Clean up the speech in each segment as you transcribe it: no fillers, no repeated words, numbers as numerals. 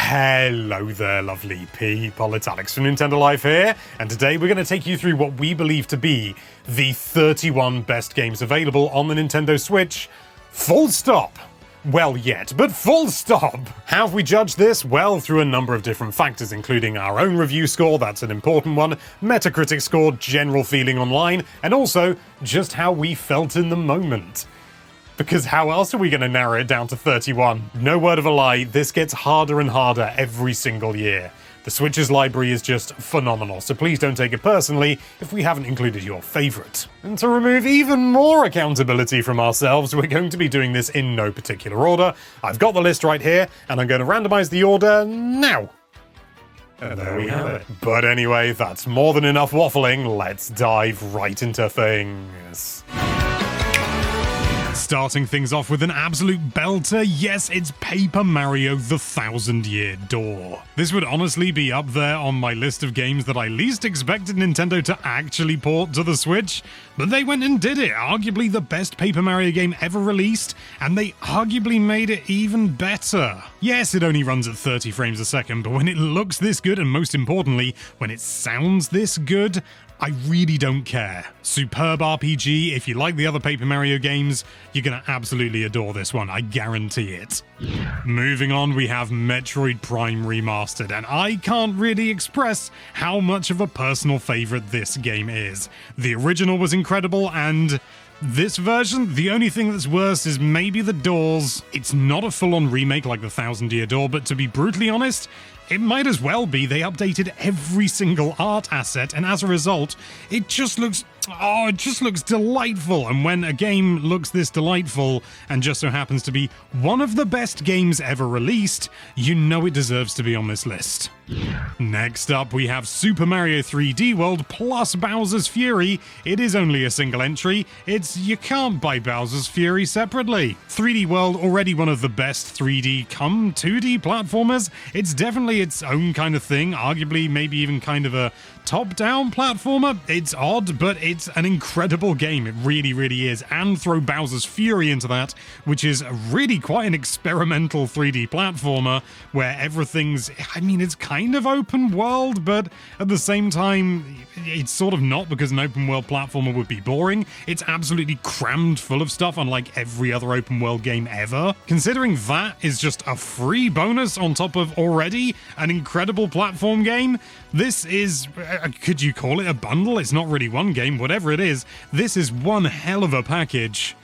Hello there, lovely people. It's Alex from Nintendo Life here, and today we're going to take you through what we believe to be the 31 best games available on the Nintendo Switch. Full stop. Well, yet, but full stop. How have we judged this? Well, through a number of different factors, including our own review score, that's an important one, Metacritic score, general feeling online, and also just how we felt in the moment. Because how else are we going to narrow it down to 31? No word of a lie, this gets harder and harder every single year. The Switch's library is just phenomenal, so please don't take it personally if we haven't included your favourite. And to remove even more accountability from ourselves, we're going to be doing this in no particular order. I've got the list right here, and I'm going to randomise the order now. And there we have it. But anyway, that's more than enough waffling. Let's dive right into things. Starting things off with an absolute belter, yes, it's Paper Mario: The Thousand Year Door. This would honestly be up there on my list of games that I least expected Nintendo to actually port to the Switch, but they went and did it, arguably the best Paper Mario game ever released, and they arguably made it even better. Yes, it only runs at 30 frames a second, but when it looks this good, and most importantly, when it sounds this good, I really don't care. Superb RPG. If you like the other Paper Mario games, you're gonna absolutely adore this one, I guarantee it. Moving on, we have Metroid Prime Remastered, and I can't really express how much of a personal favorite this game is. The original was incredible, and this version, the only thing that's worse is maybe the doors. It's not a full-on remake like the Thousand Year Door, but to be brutally honest, it might as well be. They updated every single art asset, and as a result, it just looks delightful. And when a game looks this delightful, and just so happens to be one of the best games ever released, you know it deserves to be on this list. Next up, we have Super Mario 3D World plus Bowser's Fury. It is only a single entry. You can't buy Bowser's Fury separately. 3D World, already one of the best 3D come 2D platformers. It's definitely its own kind of thing, arguably maybe even kind of a top-down platformer. It's odd, but it's an incredible game. It really, really is. And throw Bowser's Fury into that, which is really quite an experimental 3D platformer where everything's, it's kind of open world, but at the same time, it's sort of not, because an open world platformer would be boring. It's absolutely crammed full of stuff, unlike every other open world game ever. Considering that is just a free bonus on top of already an incredible platform game, this is, could you call it a bundle? It's not really one game, whatever it is. This is one hell of a package.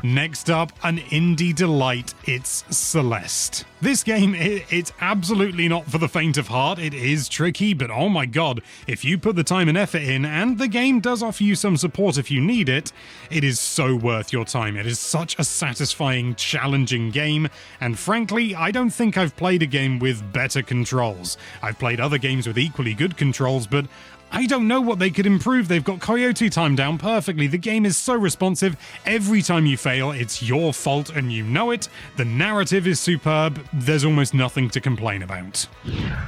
Next up, an indie delight. It's Celeste. This game, it's absolutely not for the faint of heart. It is tricky, but oh my god, if you put the time and effort in, and the game does offer you some support if you need it, it is so worth your time. It is such a satisfying, challenging game, and frankly, I don't think I've played a game with better controls. I've played other games with equally good controls, but I don't know what they could improve. They've got Coyote time down perfectly. The game is so responsive. Every time you fail, it's your fault and you know it. The narrative is superb. There's almost nothing to complain about.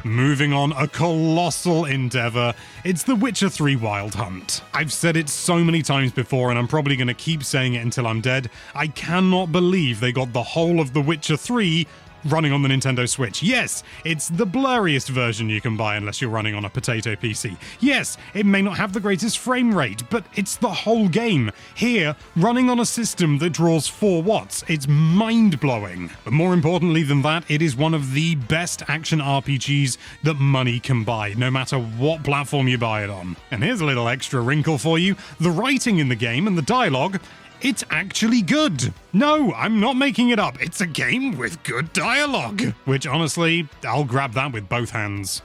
Moving on, a colossal endeavor. It's The Witcher 3 Wild Hunt. I've said it so many times before, and I'm probably going to keep saying it until I'm dead. I cannot believe they got the whole of The Witcher 3 running on the Nintendo Switch. Yes, it's the blurriest version you can buy unless you're running on a potato PC. Yes, it may not have the greatest frame rate, but it's the whole game. Here, running on a system that draws 4 watts. It's mind-blowing. But more importantly than that, it is one of the best action RPGs that money can buy, no matter what platform you buy it on. And here's a little extra wrinkle for you. The writing in the game and the dialogue, it's actually good. No, I'm not making it up. It's a game with good dialogue. Which, honestly, I'll grab that with both hands.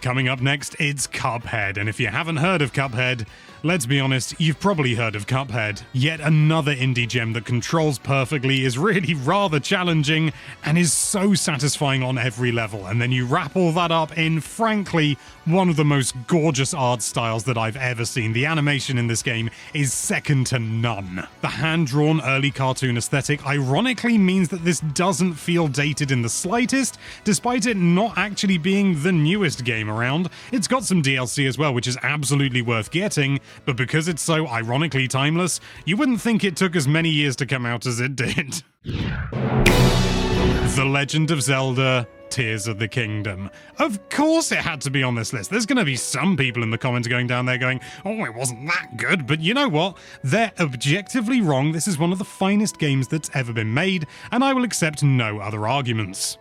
Coming up next, it's Cuphead. And if you haven't heard of Cuphead, let's be honest, you've probably heard of Cuphead. Yet another indie gem that controls perfectly, is really rather challenging, and is so satisfying on every level. And then you wrap all that up in, frankly, one of the most gorgeous art styles that I've ever seen. The animation in this game is second to none. The hand-drawn early cartoon aesthetic ironically means that this doesn't feel dated in the slightest, despite it not actually being the newest game around. It's got some DLC as well, which is absolutely worth getting, but because it's so ironically timeless, you wouldn't think it took as many years to come out as it did. The Legend of Zelda Tears of the Kingdom. Of course it had to be on this list. There's going to be some people in the comments going down there going, oh, it wasn't that good. But you know what? They're objectively wrong. This is one of the finest games that's ever been made, and I will accept no other arguments.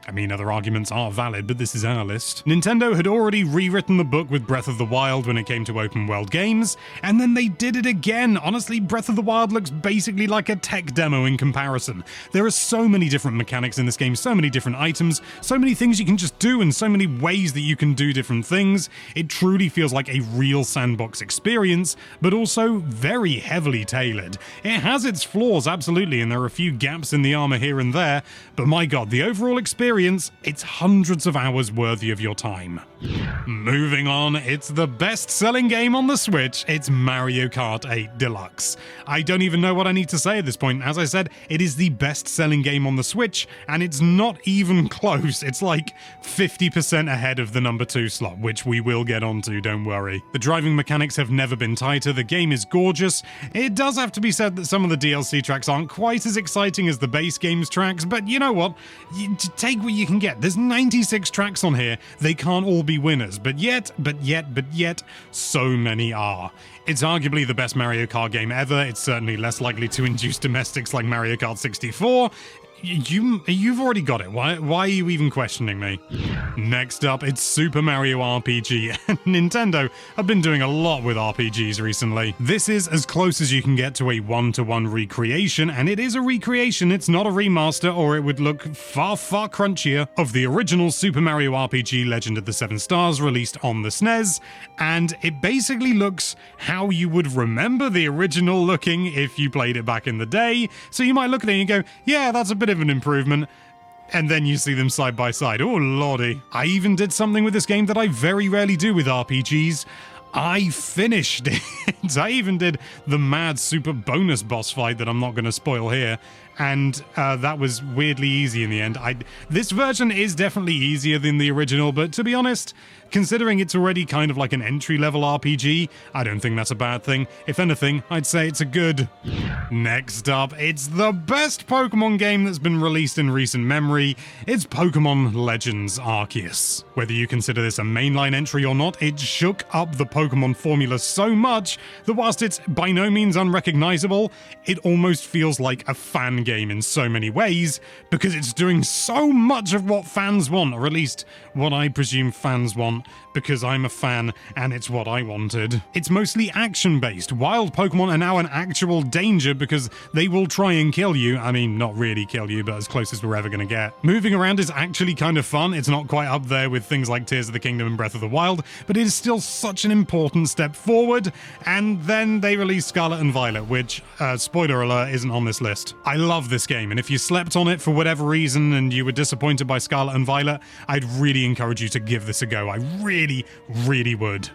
I mean, other arguments are valid, but this is our list. Nintendo had already rewritten the book with Breath of the Wild when it came to open world games, and then they did it again. Honestly, Breath of the Wild looks basically like a tech demo in comparison. There are so many different mechanics in this game, so many different items, so many things you can just do, and so many ways that you can do different things. It truly feels like a real sandbox experience, but also very heavily tailored. It has its flaws, absolutely, and there are a few gaps in the armor here and there, but my god, the overall experience, it's hundreds of hours worthy of your time. Moving on, it's the best-selling game on the Switch. It's Mario Kart 8 Deluxe. I don't even know what I need to say at this point. As I said, it is the best-selling game on the Switch, and it's not even close. It's like 50% ahead of the number 2 slot, which we will get onto, don't worry. The driving mechanics have never been tighter. The game is gorgeous. It does have to be said that some of the DLC tracks aren't quite as exciting as the base game's tracks, but you know what? Take what you can get. There's 96 tracks on here. They can't all be winners, but yet, so many are. It's arguably the best Mario Kart game ever. It's certainly less likely to induce domestics like Mario Kart 64. You've already got it. Why are you even questioning me? Next up, it's Super Mario RPG. Nintendo have been doing a lot with RPGs recently. This is as close as you can get to a one-to-one recreation, and it is a recreation. It's not a remaster, or it would look far, far crunchier, of the original Super Mario RPG Legend of the Seven Stars released on the SNES, and it basically looks how you would remember the original looking if you played it back in the day. So you might look at it and go, yeah, that's a bit of an improvement, and then you see them side by side. Oh lordy. I even did something with this game that I very rarely do with RPGs. I finished it. I even did the mad super bonus boss fight that I'm not going to spoil here, and that was weirdly easy in the end. This version is definitely easier than the original, but to be honest, considering it's already kind of like an entry-level RPG, I don't think that's a bad thing. If anything, I'd say it's a good. Next up, it's the best Pokemon game that's been released in recent memory. It's Pokemon Legends Arceus. Whether you consider this a mainline entry or not, it shook up the Pokemon formula so much that whilst it's by no means unrecognizable, it almost feels like a fan game in so many ways, because it's doing so much of what fans want, or at least what I presume fans want, because I'm a fan and it's what I wanted. It's mostly action-based. Wild Pokemon are now an actual danger because they will try and kill you. I mean, not really kill you, but as close as we're ever going to get. Moving around is actually kind of fun. It's not quite up there with things like Tears of the Kingdom and Breath of the Wild, but it is still such an important step forward. And then they released Scarlet and Violet, which, spoiler alert, isn't on this list. I love this game, and if you slept on it for whatever reason and you were disappointed by Scarlet and Violet, I'd really encourage you to give this a go. I really would.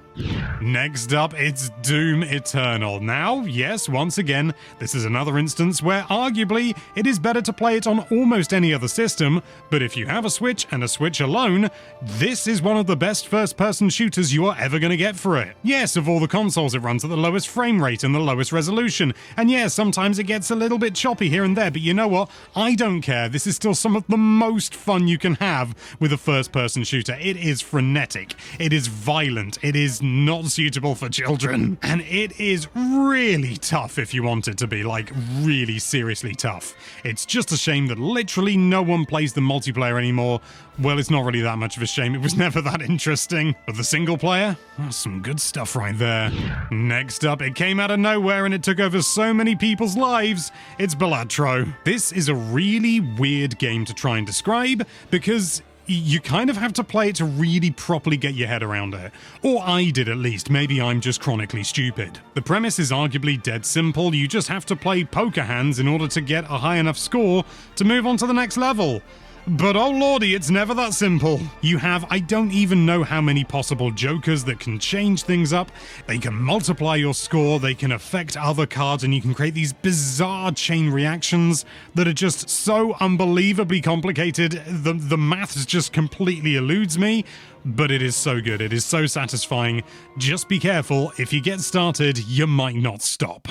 Next up, it's Doom Eternal. Now, yes, once again, this is another instance where arguably it is better to play it on almost any other system, but if you have a Switch and a Switch alone, this is one of the best first-person shooters you are ever going to get for it. Yes, of all the consoles, it runs at the lowest frame rate and the lowest resolution, and yes, sometimes it gets a little bit choppy here and there, but you know what? I don't care. This is still some of the most fun you can have with a first-person shooter. It is frenetic. It is violent. It is not suitable for children. And it is really tough if you want it to be, like, really seriously tough. It's just a shame that literally no one plays the multiplayer anymore. Well, it's not really that much of a shame. It was never that interesting. But the single player? That's some good stuff right there. Next up, it came out of nowhere and it took over so many people's lives. It's Balatro. This is a really weird game to try and describe because you kind of have to play it to really properly get your head around it. Or I did at least, maybe I'm just chronically stupid. The premise is arguably dead simple. You just have to play poker hands in order to get a high enough score to move on to the next level. But oh lordy, it's never that simple. You have, I don't even know how many possible jokers that can change things up. They can multiply your score, they can affect other cards, and you can create these bizarre chain reactions that are just so unbelievably complicated. The maths just completely eludes me, but it is so good. It is so satisfying. Just be careful. If you get started, you might not stop.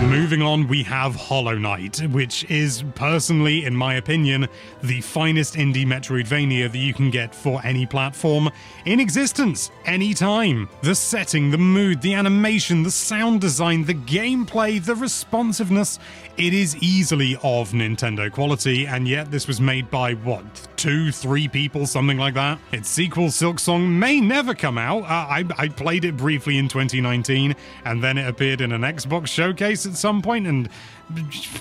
Moving on, we have Hollow Knight, which is personally, in my opinion, the finest indie Metroidvania that you can get for any platform in existence, anytime. The setting, the mood, the animation, the sound design, the gameplay, the responsiveness, it is easily of Nintendo quality, and yet this was made by, what, 2-3 people, something like that? Its sequel, Silksong, may never come out. I played it briefly in 2019, and then it appeared in an Xbox showcase at some point, and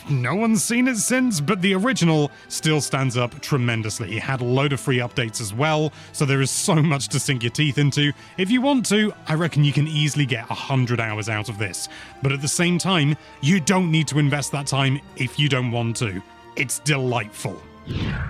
no one's seen it since, but the original still stands up tremendously. It had a load of free updates as well, so there is so much to sink your teeth into. If you want to, I reckon you can easily get 100 hours out of this. But at the same time, you don't need to invest that time if you don't want to. It's delightful.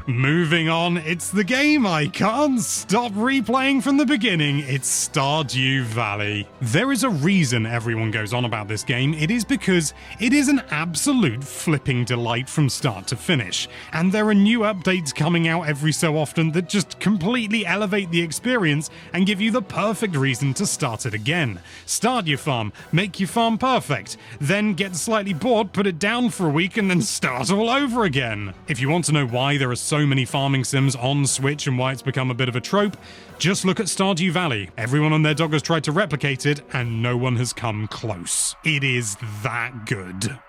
Moving on, it's the game I can't stop replaying from the beginning. It's Stardew Valley. There is a reason everyone goes on about this game. It is because it is an absolute flipping delight from start to finish. And there are new updates coming out every so often that just completely elevate the experience and give you the perfect reason to start it again. Start your farm, make your farm perfect, then get slightly bored, put it down for a week, and then start all over again. If you want to know why there are so many farming sims on Switch and why it's become a bit of a trope, just look at Stardew Valley. Everyone and their dog has tried to replicate it, and no one has come close. It is that good.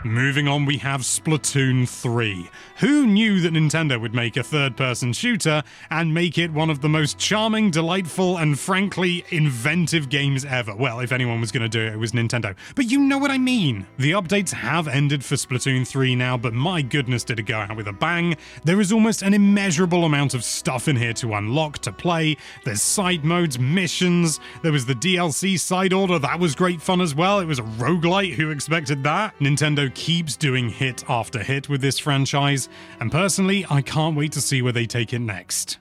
Moving on, we have Splatoon 3. Who knew that Nintendo would make a third-person shooter and make it one of the most charming, delightful, and frankly, inventive games ever? Well, if anyone was going to do it, it was Nintendo. But you know what I mean. The updates have ended for Splatoon 3 now, but my goodness did it go out with a bang. There is almost an immeasurable amount of stuff in here to unlock, to play. There's side modes, missions. There was the DLC side order. That was great fun as well. It was a roguelite. Who expected that? Nintendo keeps doing hit after hit with this franchise, and personally, I can't wait to see where they take it next.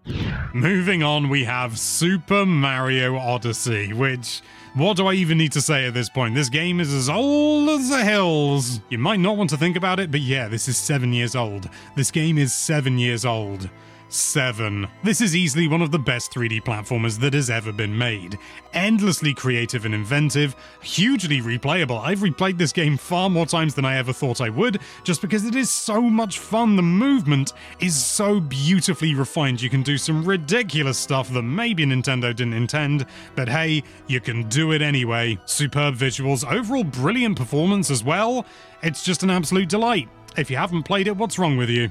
Moving on, we have Super Mario Odyssey, which... what do I even need to say at this point? This game is as old as the hills. You might not want to think about it, but yeah, this is 7 years old. This game is 7 years old. 7. This is easily one of the best 3D platformers that has ever been made. Endlessly creative and inventive, hugely replayable. I've replayed this game far more times than I ever thought I would, just because it is so much fun. The movement is so beautifully refined. You can do some ridiculous stuff that maybe Nintendo didn't intend, but hey, you can do it anyway. Superb visuals, overall brilliant performance as well. It's just an absolute delight. If you haven't played it, what's wrong with you?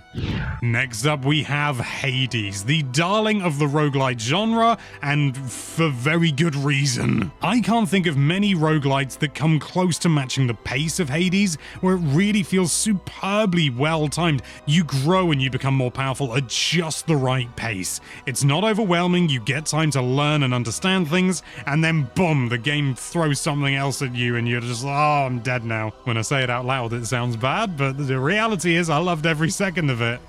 Next up, we have Hades, the darling of the roguelite genre, and for very good reason. I can't think of many roguelites that come close to matching the pace of Hades, where it really feels superbly well-timed. You grow and you become more powerful at just the right pace. It's not overwhelming, you get time to learn and understand things, and then boom, the game throws something else at you and you're just, oh, I'm dead now. When I say it out loud, it sounds bad, but the reality is I loved every second of it.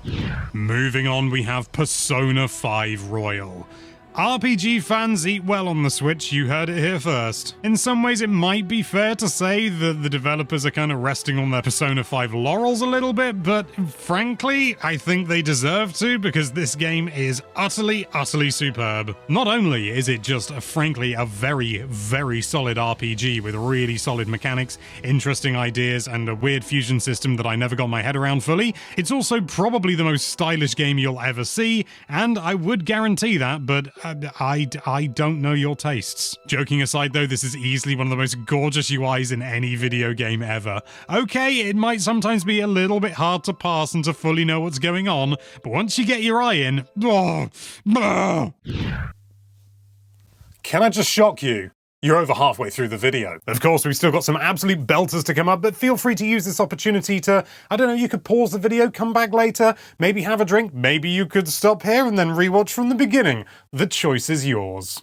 Moving on, we have Persona 5 Royal. RPG fans eat well on the Switch, you heard it here first. In some ways, it might be fair to say that the developers are kind of resting on their Persona 5 laurels a little bit, but frankly, I think they deserve to, because this game is utterly, utterly superb. Not only is it just, frankly, a very, very solid RPG with really solid mechanics, interesting ideas, and a weird fusion system that I never got my head around fully, it's also probably the most stylish game you'll ever see, and I would guarantee that, but I don't know your tastes. Joking aside though, this is easily one of the most gorgeous UIs in any video game ever. Okay, it might sometimes be a little bit hard to parse and to fully know what's going on, but once you get your eye in, Can I just shock you? You're over halfway through the video. Of course, we've still got some absolute belters to come up, but feel free to use this opportunity to, I don't know, you could pause the video, come back later, maybe have a drink, maybe you could stop here and then rewatch from the beginning. The choice is yours.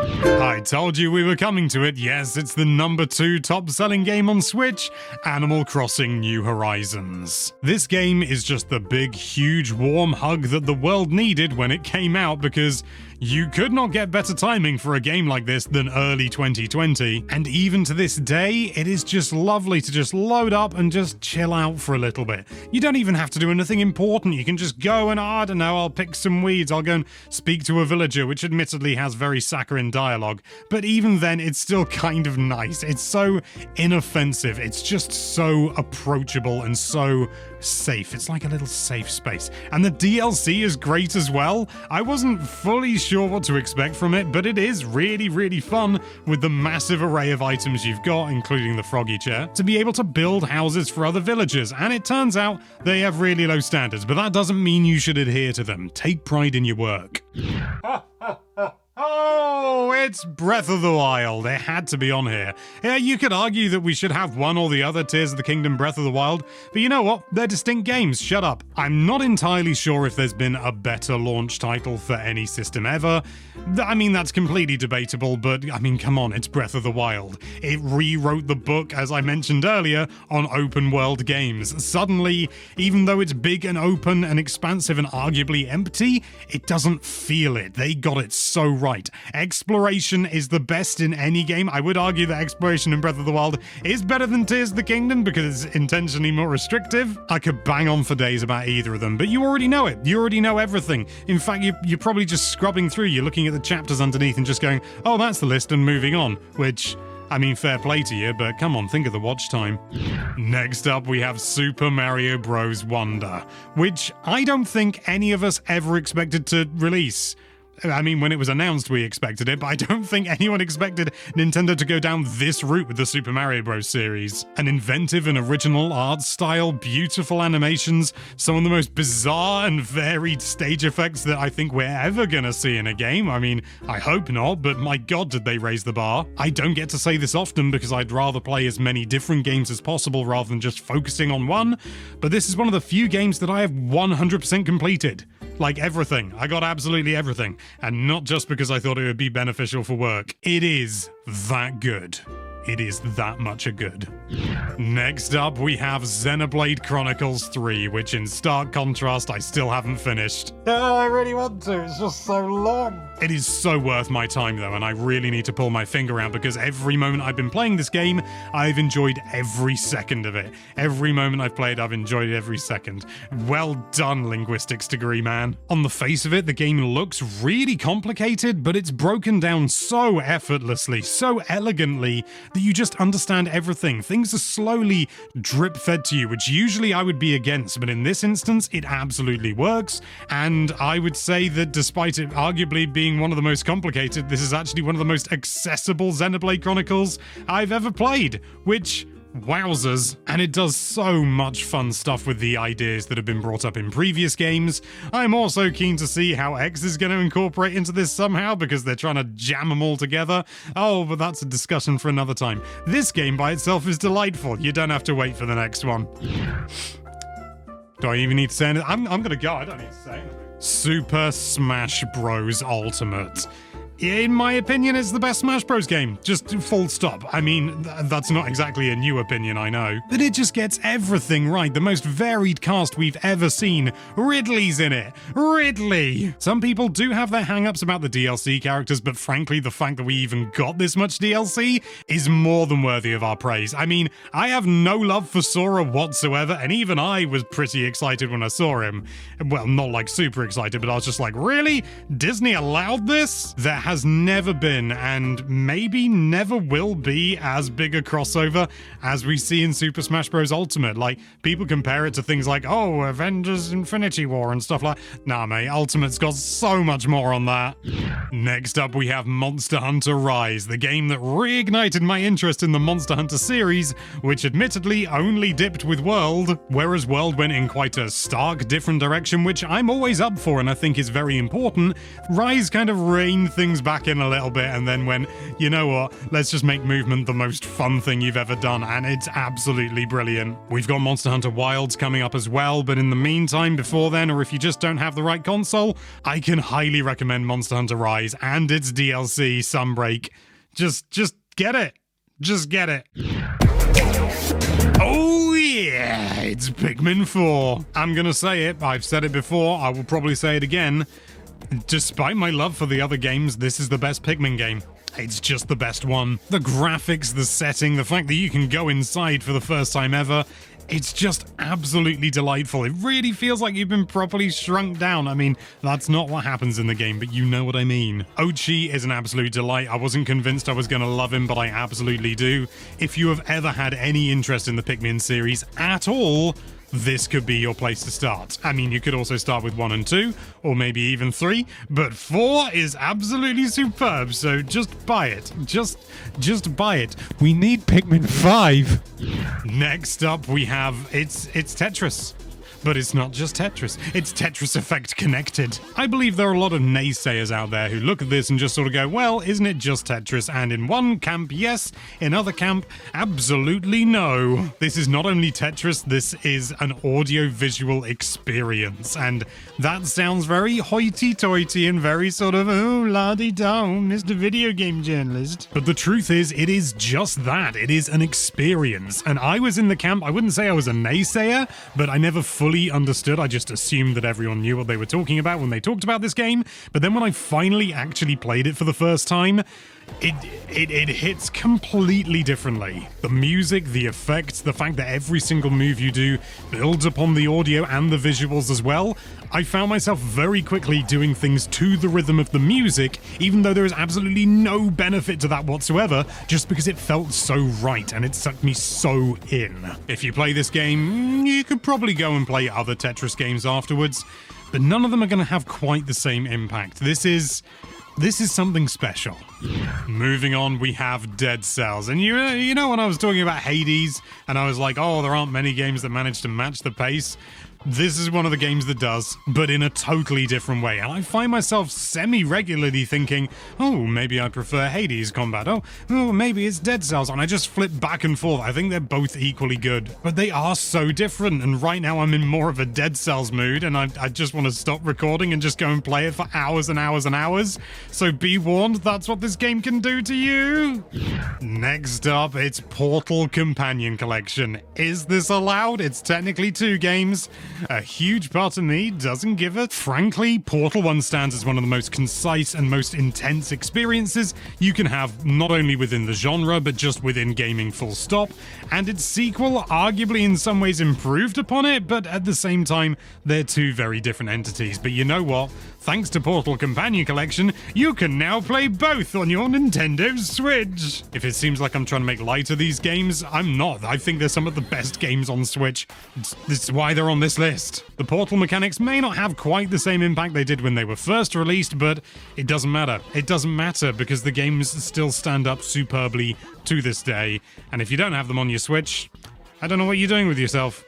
I told you we were coming to it. Yes, it's the #2 top-selling game on Switch, Animal Crossing New Horizons. This game is just the big, huge, warm hug that the world needed when it came out because You could not get better timing for a game like this than early 2020, and even to this day, it is just lovely to just load up and just chill out for a little bit. You don't even have to do anything important, you can just go and, I don't know, I'll pick some weeds, I'll go and speak to a villager, which admittedly has very saccharine dialogue, but even then, it's still kind of nice. It's so inoffensive, it's just so approachable and so safe. It's like a little safe space. And the DLC is great as well. I wasn't fully sure what to expect from it, but it is really, really fun with the massive array of items you've got, including the froggy chair, to be able to build houses for other villagers. And it turns out they have really low standards, but that doesn't mean you should adhere to them. Take pride in your work. Oh, it's Breath of the Wild. It had to be on here. Yeah, you could argue that we should have one or the other Tears of the Kingdom Breath of the Wild, but you know what? They're distinct games. Shut up. I'm not entirely sure if there's been a better launch title for any system ever. I mean, that's completely debatable, but I mean, come on, it's Breath of the Wild. It rewrote the book, as I mentioned earlier, on open world games. Suddenly, even though it's big and open and expansive and arguably empty, it doesn't feel it. They got it so right. Exploration is the best in any game. I would argue that exploration in Breath of the Wild is better than Tears of the Kingdom because it's intentionally more restrictive. I could bang on for days about either of them, but you already know it. You already know everything. In fact, you're probably just scrubbing through. You're looking at the chapters underneath and just going, oh, that's the list, and moving on, which... I mean, fair play to you, but come on, think of the watch time. Next up, we have Super Mario Bros. Wonder, which I don't think any of us ever expected to release. I mean, when it was announced, we expected it, but I don't think anyone expected Nintendo to go down this route with the Super Mario Bros. Series. An inventive and original art style, beautiful animations, some of the most bizarre and varied stage effects that I think we're ever gonna see in a game. I mean, I hope not, but my god, did they raise the bar. I don't get to say this often because I'd rather play as many different games as possible rather than just focusing on one, but this is one of the few games that I have 100% completed. Like everything. I got absolutely everything. And not just because I thought it would be beneficial for work. It is that good. It is that much a good. Next up, we have Xenoblade Chronicles 3, which in stark contrast, I still haven't finished. Oh, I really want to. It's just so long. It is so worth my time, though, and I really need to pull my finger out because every moment I've been playing this game, I've enjoyed every second of it. Every moment I've played, I've enjoyed every second. Well done, linguistics degree, man. On the face of it, the game looks really complicated, but it's broken down so effortlessly, so elegantly, that you just understand everything. Things are slowly drip-fed to you, which usually I would be against, but in this instance, it absolutely works, and I would say that despite it arguably being one of the most complicated, this is actually one of the most accessible Xenoblade Chronicles I've ever played, which... wowzers. And it does so much fun stuff with the ideas that have been brought up in previous games. I'm also keen to see how X is going to incorporate into this somehow because they're trying to jam them all together. Oh, but that's a discussion for another time. This game by itself is delightful. You don't have to wait for the next one. Do I even need to say anything? I'm gonna go. I don't need to say anything. Super Smash Bros. Ultimate. In my opinion, it's the best Smash Bros. Game. Just full stop. I mean, that's not exactly a new opinion, I know. But it just gets everything right. The most varied cast we've ever seen. Ridley's in it. Ridley! Some people do have their hang-ups about the DLC characters, but frankly, the fact that we even got this much DLC is more than worthy of our praise. I mean, I have no love for Sora whatsoever, and even I was pretty excited when I saw him. Well, not like super excited, but I was just like, really? Disney allowed this? There has never been, and maybe never will be, as big a crossover as we see in Super Smash Bros. Ultimate. Like, people compare it to things like, oh, Avengers Infinity War and stuff like that. Nah, mate, Ultimate's got so much more on that. Next up, we have Monster Hunter Rise, the game that reignited my interest in the Monster Hunter series, which admittedly only dipped with World, whereas World went in quite a stark different direction, which I'm always up for and I think is very important. Rise kind of reined things back in a little bit and then went, you know what, let's just make movement the most fun thing you've ever done, and it's absolutely brilliant. We've got Monster Hunter Wilds coming up as well, but in the meantime, before then, or if you just don't have the right console, I can highly recommend Monster Hunter Rise and its DLC, Sunbreak. Just get it. Just get it. Oh yeah, it's Pikmin 4. I'm gonna say it, I've said it before, I will probably say it again. Despite my love for the other games, this is the best Pikmin game. It's just the best one. The graphics, the setting, the fact that you can go inside for the first time ever, it's just absolutely delightful. It really feels like you've been properly shrunk down. I mean, that's not what happens in the game, but you know what I mean. Ochi is an absolute delight. I wasn't convinced I was going to love him, but I absolutely do. If you have ever had any interest in the Pikmin series at all, this could be your place to start. I mean, you could also start with 1 and 2, or maybe even 3, but 4 is absolutely superb, so just buy it. Just buy it. We need Pikmin 5. Next up, we have, it's Tetris. But it's not just Tetris, it's Tetris Effect connected. I believe there are a lot of naysayers out there who look at this and just sort of go, well, isn't it just Tetris? And in one camp, yes. In other camp, absolutely no. This is not only Tetris, this is an audio-visual experience. And that sounds very hoity-toity and very sort of, oh, la-di-da, Mr. Video Game Journalist. But the truth is, it is just that. It is an experience. And I was in the camp, I wouldn't say I was a naysayer, but I never fully understood. I just assumed that everyone knew what they were talking about when they talked about this game. But then when I finally actually played it for the first time, it hits completely differently. The music, the effects, the fact that every single move you do builds upon the audio and the visuals as well. I found myself very quickly doing things to the rhythm of the music, even though there is absolutely no benefit to that whatsoever, just because it felt so right and it sucked me so in. If you play this game, you could probably go and play other Tetris games afterwards, but none of them are going to have quite the same impact. This is something special. Moving on, we have Dead Cells. And you know when I was talking about Hades, and I was like, oh, there aren't many games that manage to match the pace? This is one of the games that does, but in a totally different way. And I find myself semi-regularly thinking, oh, maybe I prefer Hades combat. Oh, maybe it's Dead Cells. And I just flip back and forth. I think they're both equally good, but they are so different. And right now I'm in more of a Dead Cells mood, and I just want to stop recording and just go and play it for hours and hours and hours. So be warned, that's what this game can do to you. Next up, it's Portal Companion Collection. Is this allowed? It's technically 2 games. A huge part of me doesn't give a. Frankly, Portal 1 stands as one of the most concise and most intense experiences you can have, not only within the genre, but just within gaming full stop. And its sequel arguably in some ways improved upon it, but at the same time, they're 2 very different entities. But you know what? Thanks to Portal Companion Collection, you can now play both on your Nintendo Switch. If it seems like I'm trying to make light of these games, I'm not. I think they're some of the best games on Switch. This is why they're on this list. The Portal mechanics may not have quite the same impact they did when they were first released, but it doesn't matter. It doesn't matter because the games still stand up superbly to this day. And if you don't have them on your Switch, I don't know what you're doing with yourself.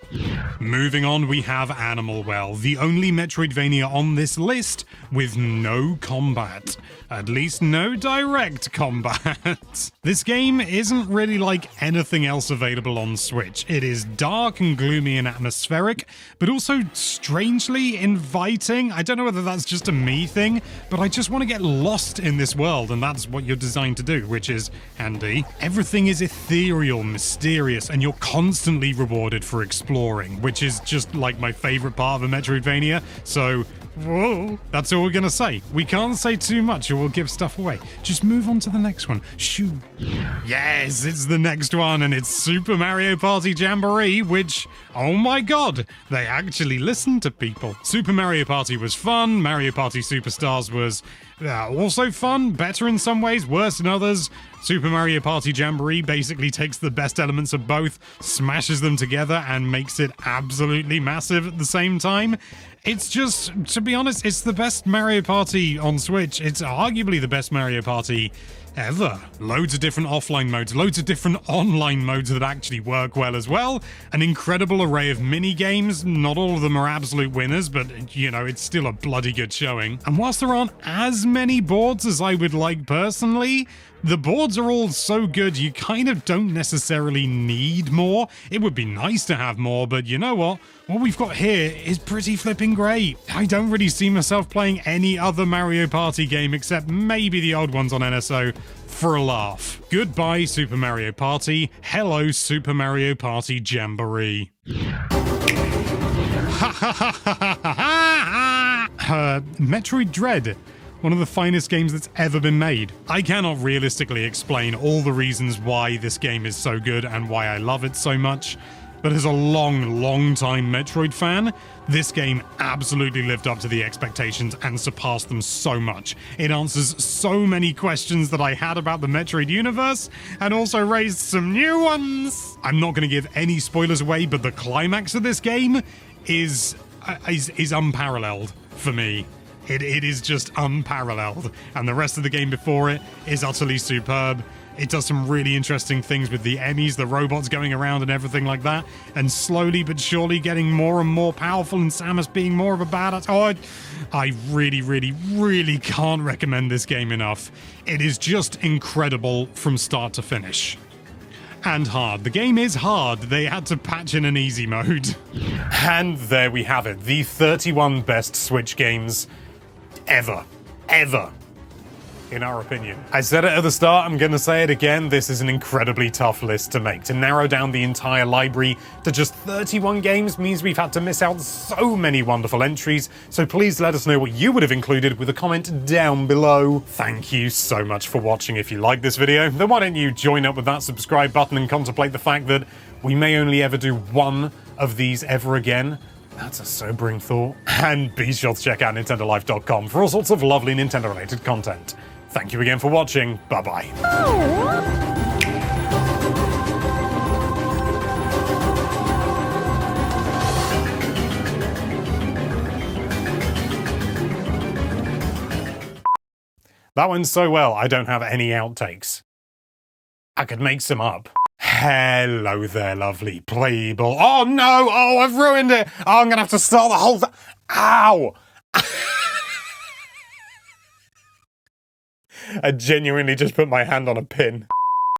Moving on, we have Animal Well, the only Metroidvania on this list with no combat. At least no direct combat. This game isn't really like anything else available on Switch. It is dark and gloomy and atmospheric, but also strangely inviting. I don't know whether that's just a me thing, but I just want to get lost in this world, and that's what you're designed to do, which is handy. Everything is ethereal, mysterious, and you're constantly rewarded for exploring, which is just like my favorite part of a Metroidvania. So whoa, that's all we're gonna say. We can't say too much or we'll give stuff away. Just move on to the next one. Shoo. Yes, it's the next one, and it's Super Mario Party Jamboree, which, oh my god, they actually listened to people. Super Mario Party was fun. Mario Party Superstars was also fun, better in some ways, worse in others. Super Mario Party Jamboree basically takes the best elements of both, smashes them together, and makes it absolutely massive at the same time. It's just, to be honest, it's the best Mario Party on Switch. It's arguably the best Mario Party ever. Loads of different offline modes, loads of different online modes that actually work well as well. An incredible array of mini games. Not all of them are absolute winners, but you know, it's still a bloody good showing. And whilst there aren't as many boards as I would like personally, the boards are all so good you kind of don't necessarily need more. It would be nice to have more, but you know what? What we've got here is pretty flipping great. I don't really see myself playing any other Mario Party game except maybe the old ones on NSO for a laugh. Goodbye, Super Mario Party. Hello, Super Mario Party Jamboree. Metroid Dread. One of the finest games that's ever been made. I cannot realistically explain all the reasons why this game is so good and why I love it so much, but as a long time Metroid fan, this game absolutely lived up to the expectations and surpassed them so much. It answers so many questions that I had about the Metroid universe, and also raised some new ones! I'm not going to give any spoilers away, but the climax of this game is unparalleled for me. It is just unparalleled, and the rest of the game before it is utterly superb. It does some really interesting things with the Emmys, the robots going around and everything like that, and slowly but surely getting more and more powerful, and Samus being more of a badass. Oh, I really can't recommend this game enough. It is just incredible from start to finish. And hard. The game is hard. They had to patch in an easy mode. And there we have it. The 31 best Switch games ever, in our opinion. I said it at the start, I'm gonna say it again, this is an incredibly tough list to make. To narrow down the entire library to just 31 games means we've had to miss out so many wonderful entries, so please let us know what you would have included with a comment down below. Thank you so much for watching. If you like this video, then why don't you join up with that subscribe button and contemplate the fact that we may only ever do one of these ever again. That's a sobering thought. And be sure to check out NintendoLife.com for all sorts of lovely Nintendo-related content. Thank you again for watching. Bye-bye. That went so well, I don't have any outtakes. I could make some up. Hello there, lovely playable. Oh no! Oh, I've ruined it! Oh, I'm gonna have to start the whole Ow! I genuinely just put my hand on a pin.